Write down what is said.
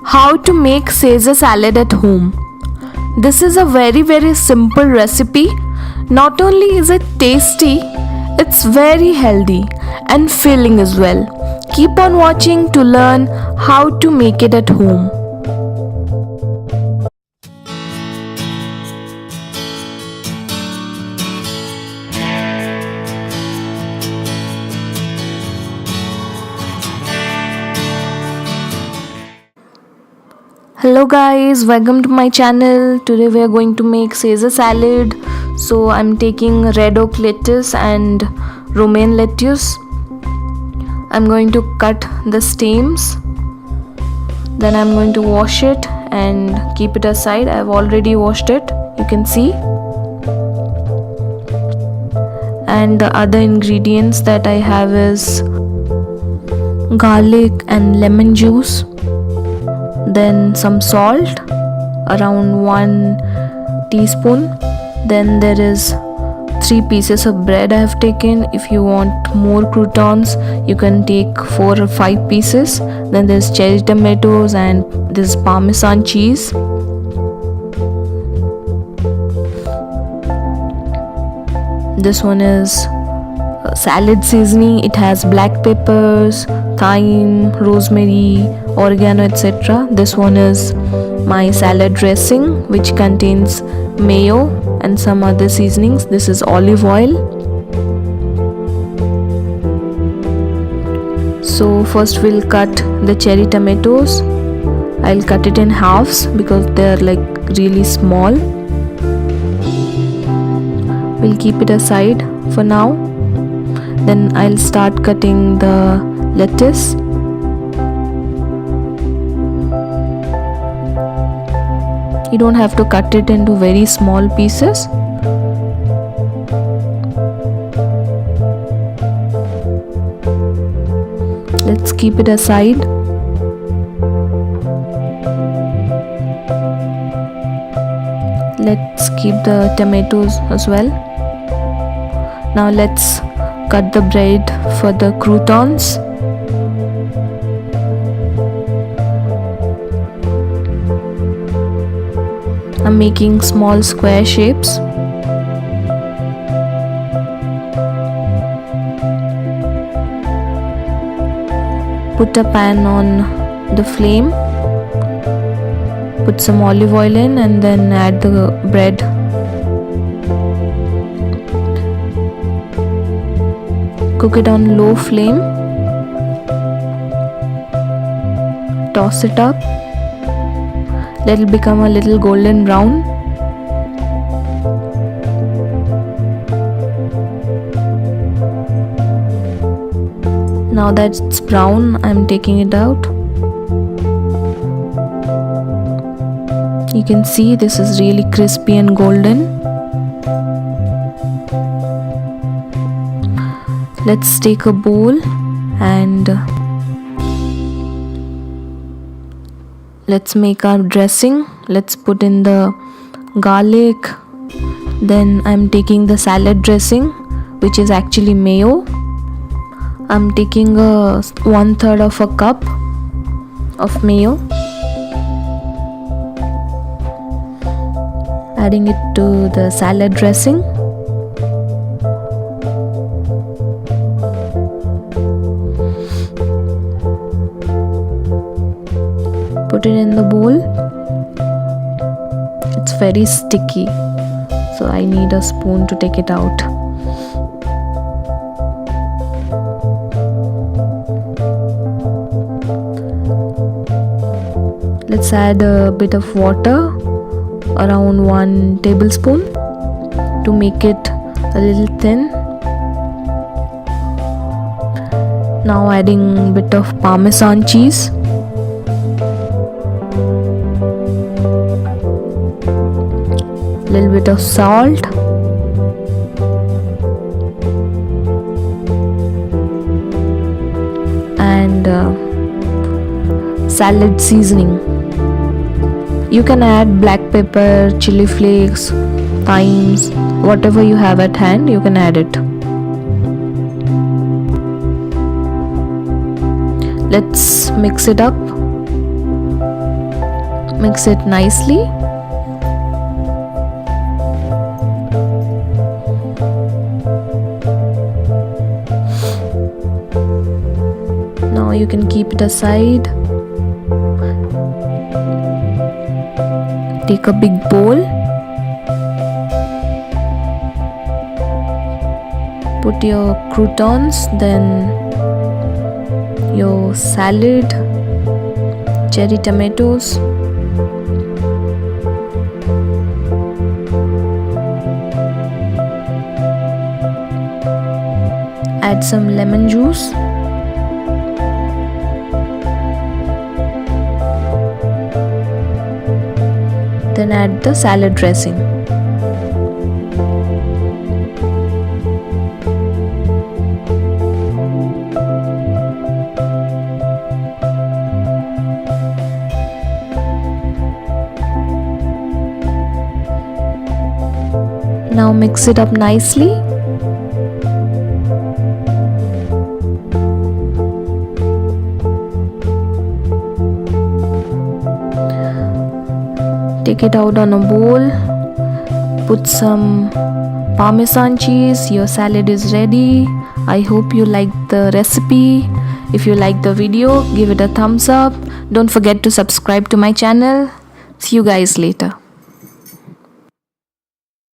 How to make Caesar salad at home. This is a very simple recipe. Not only is it tasty, it's very healthy and filling as well. Keep on watching to learn how to make it at home. Hello guys, welcome to my channel. Today we are going to make Caesar salad. So I'm taking red oak lettuce and romaine lettuce. I'm going to cut the stems. Then I'm going to wash it and keep it aside. I've already washed it, you can see. And the other ingredients that I have is garlic and lemon juice. Then some salt, around 1 teaspoon. Then there is 3 pieces of bread I have taken. If you want more croutons, you can take 4 or 5 pieces. Then there's cherry tomatoes and this parmesan cheese. This one is salad seasoning. It has black peppers, thyme, rosemary, oregano, etc. This one is my salad dressing, which contains mayo and some other seasonings. This is olive oil. So first we'll cut the cherry tomatoes. I'll cut it in halves because they're like really small. We'll keep it aside for now. Then I'll start cutting the lettuce. You don't have to cut it into very small pieces. Let's keep it aside. Let's keep the tomatoes as well. Now let's cut the bread for the croutons. I'm making small square shapes. Put a pan on the flame. Put some olive oil in and then add the bread. Cook it on low flame. Toss it up. Let it become a little golden brown. Now that it's brown, I'm taking it out. You can see this is really crispy and golden. Let's take a bowl and let's make our dressing. Let's put in the garlic. Then I'm taking the salad dressing, which is actually mayo. I'm taking 1/3 of a cup of mayo. Adding it to the salad dressing. Put it in the bowl. It's very sticky, so I need a spoon to take it out. Let's add a bit of water, around 1 tablespoon, to make it a little thin. Now adding a bit of parmesan cheese. Little bit of salt, and salad seasoning. You can add black pepper, chili flakes, thymes, whatever you have at hand, you can add it. Let's mix it up. Mix it nicely. Now you can keep it aside. Take a big bowl. Put your croutons, then your salad, cherry tomatoes, add some lemon juice, then add the salad dressing. Now mix it up nicely. Take it out on a bowl. Put some Parmesan cheese. Your salad is ready. I hope you liked the recipe. If you liked the video, give it a thumbs up. Don't forget to subscribe to my channel. See you guys later.